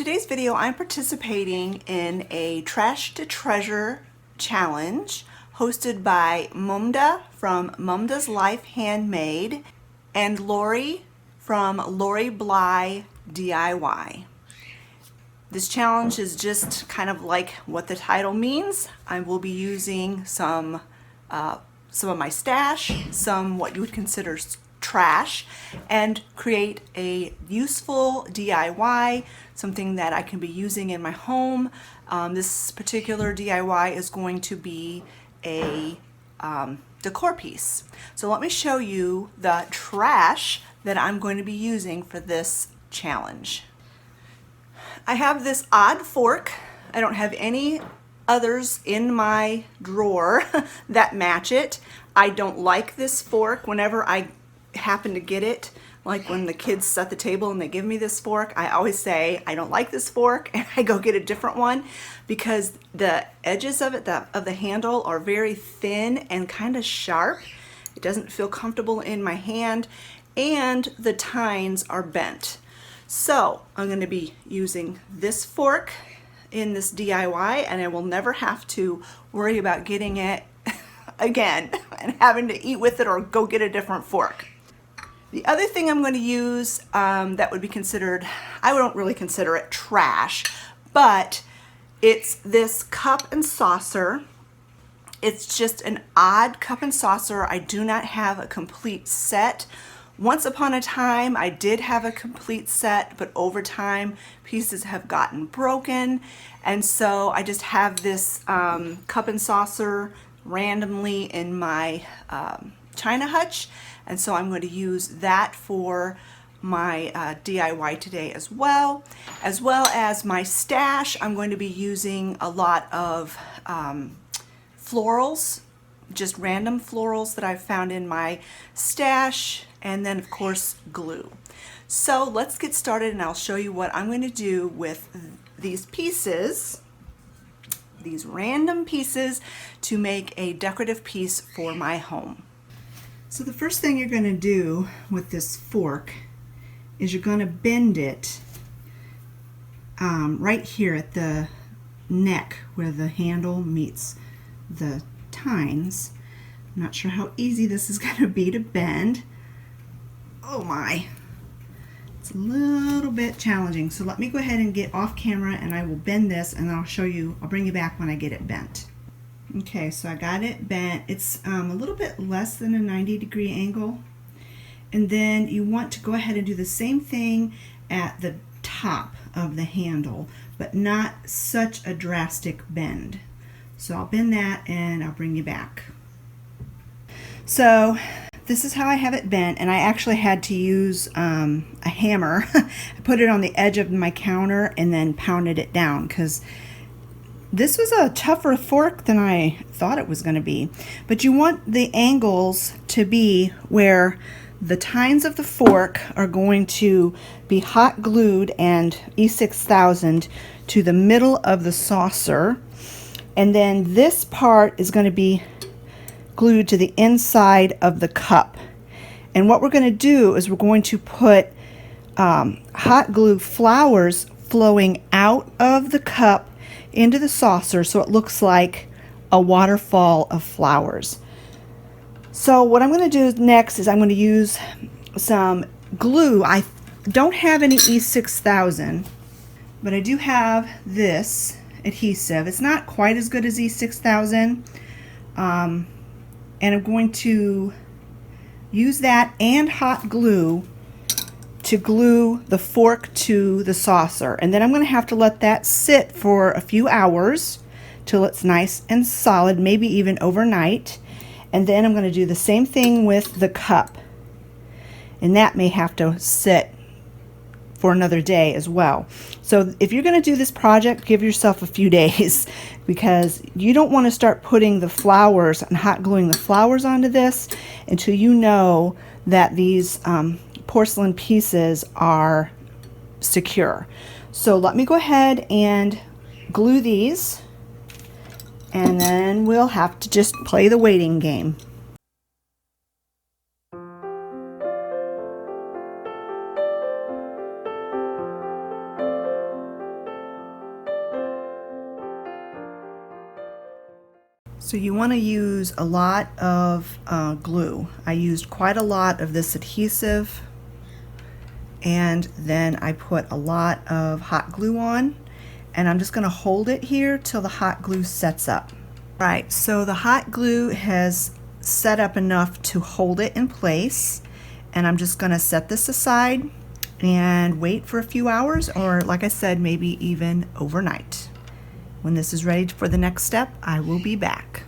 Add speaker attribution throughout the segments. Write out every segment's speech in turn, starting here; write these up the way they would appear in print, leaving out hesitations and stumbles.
Speaker 1: in today's video, I'm participating in a Trash to Treasure challenge hosted by Mumda from Mumda's Life Handmade and Lori from Lori Bly DIY. This challenge is just kind of like what the title means. I will be using some of my stash, some what you would consider trash, and create a useful DIY, something that I can be using in my home. This particular DIY is going to be a decor piece. So let me show you the trash that I'm going to be using for this challenge. I have this odd fork. I don't have any others in my drawer that match it. I don't like this fork. Whenever I happen to get it, like when the kids set the table and they give me this fork, I always say I don't like this fork, and I go get a different one because the edges of it, of the handle, are very thin and kind of sharp. It doesn't feel comfortable in my hand, and the tines are bent. So I'm going to be using this fork in this DIY, and I will never have to worry about getting it again and having to eat with it or go get a different fork. The other thing I'm going to use that would be considered, I don't really consider it trash, but it's this cup and saucer. It's just an odd cup and saucer. I do not have a complete set. Once upon a time, I did have a complete set, but over time, pieces have gotten broken. And so I just have this cup and saucer randomly in my china hutch. And so I'm going to use that for my DIY today as well as my stash. I'm going to be using a lot of florals, just random florals that I've found in my stash, and then of course glue. So let's get started, and I'll show you what I'm going to do with these pieces, these random pieces, to make a decorative piece for my home. So the first thing you're going to do with this fork is you're going to bend it right here at the neck where the handle meets the tines. I'm not sure how easy this is going to be to bend. Oh my, it's a little bit challenging. So let me go ahead and get off camera, and I will bend this, and I'll show you, I'll bring you back when I get it bent. Okay, so I got it bent. It's a little bit less than a 90-degree angle. And then you want to go ahead and do the same thing at the top of the handle, but not such a drastic bend. So I'll bend that and I'll bring you back. So this is how I have it bent, and I actually had to use a hammer. I put it on the edge of my counter and then pounded it down because this was a tougher fork than I thought it was going to be. But you want the angles to be where the tines of the fork are going to be hot glued and E6000 to the middle of the saucer. And then this part is going to be glued to the inside of the cup. And what we're going to do is we're going to put hot glue flowers flowing out of the cup into the saucer, so it looks like a waterfall of flowers. So what I'm going to do next is I'm going to use some glue. I don't have any E6000, but I do have this adhesive. It's not quite as good as E6000, and I'm going to use that and hot glue to glue the fork to the saucer. And then I'm going to have to let that sit for a few hours till it's nice and solid, maybe even overnight. And then I'm going to do the same thing with the cup, and that may have to sit for another day as well. So if you're going to do this project, give yourself a few days, because you don't want to start putting the flowers and hot gluing the flowers onto this until you know that these porcelain pieces are secure. So let me go ahead and glue these, and then we'll have to just play the waiting game. So you want to use a lot of glue. I used quite a lot of this adhesive, and then I put a lot of hot glue on, and I'm just going to hold it here till the hot glue sets up. Right, so the hot glue has set up enough to hold it in place, and I'm just going to set this aside and wait for a few hours, or like I said, maybe even overnight. When this is ready for the next step, I will be back.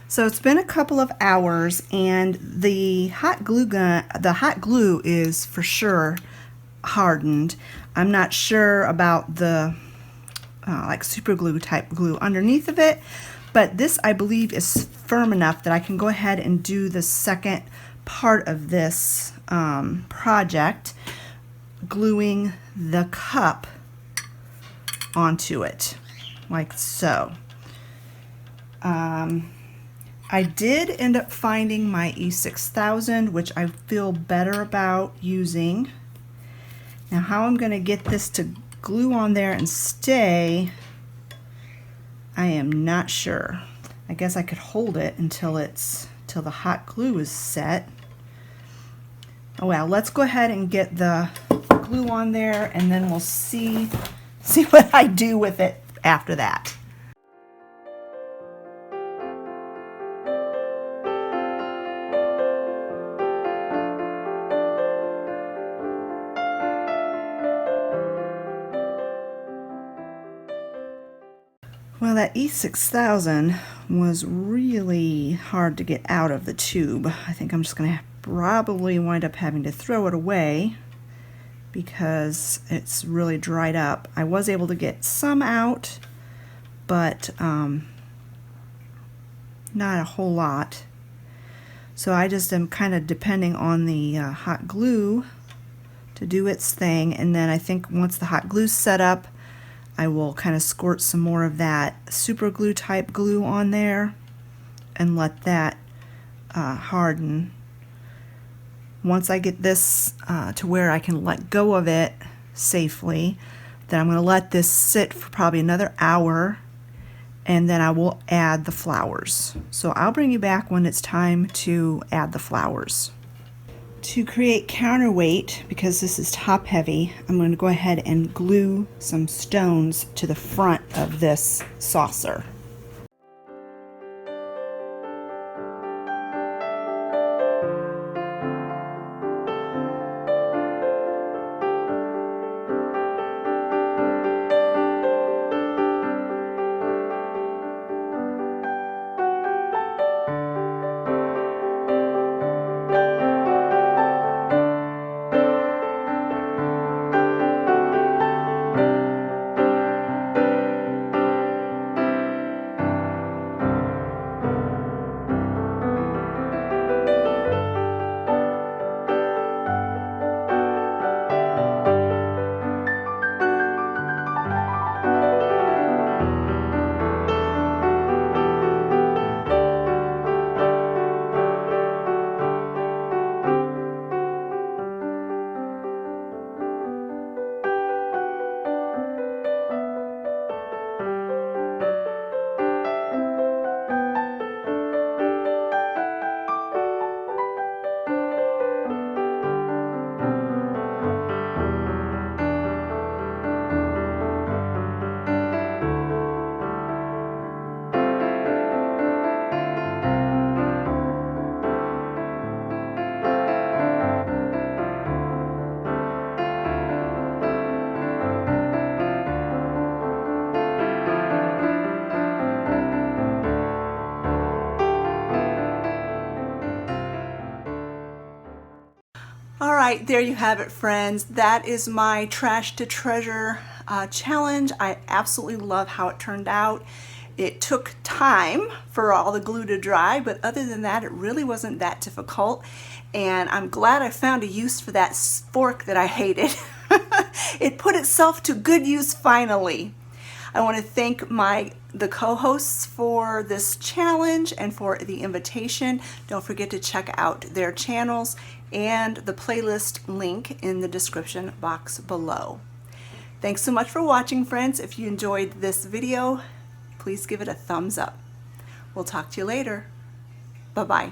Speaker 1: So it's been a couple of hours, and the hot glue is for sure hardened. I'm not sure about the like super glue type glue underneath of it, but this I believe is firm enough that I can go ahead and do the second part of this project, gluing the cup onto it like so. I did end up finding my E6000, which I feel better about using. Now how I'm going to get this to glue on there and stay, I am not sure. I guess I could hold it until the hot glue is set. Oh well, let's go ahead and get the glue on there, and then we'll see what I do with it after that. Well, that E6000 was really hard to get out of the tube. I think I'm just going to probably wind up having to throw it away because it's really dried up. I was able to get some out, but not a whole lot. So I just am kind of depending on the hot glue to do its thing, and then I think once the hot glue's set up, I will kind of squirt some more of that super glue type glue on there and let that harden. Once I get this to where I can let go of it safely, then I'm going to let this sit for probably another hour, and then I will add the flowers. So I'll bring you back when it's time to add the flowers. To create counterweight, because this is top heavy, I'm going to go ahead and glue some stones to the front of this saucer. All right, there you have it, friends. That is my trash to treasure challenge. I absolutely love how it turned out. It took time for all the glue to dry, but other than that, it really wasn't that difficult. And I'm glad I found a use for that fork that I hated. It put itself to good use finally. I want to thank the co-hosts for this challenge and for the invitation. Don't forget to check out their channels and the playlist link in the description box below. Thanks so much for watching, friends. If you enjoyed this video, please give it a thumbs up. We'll talk to you later. Bye-bye.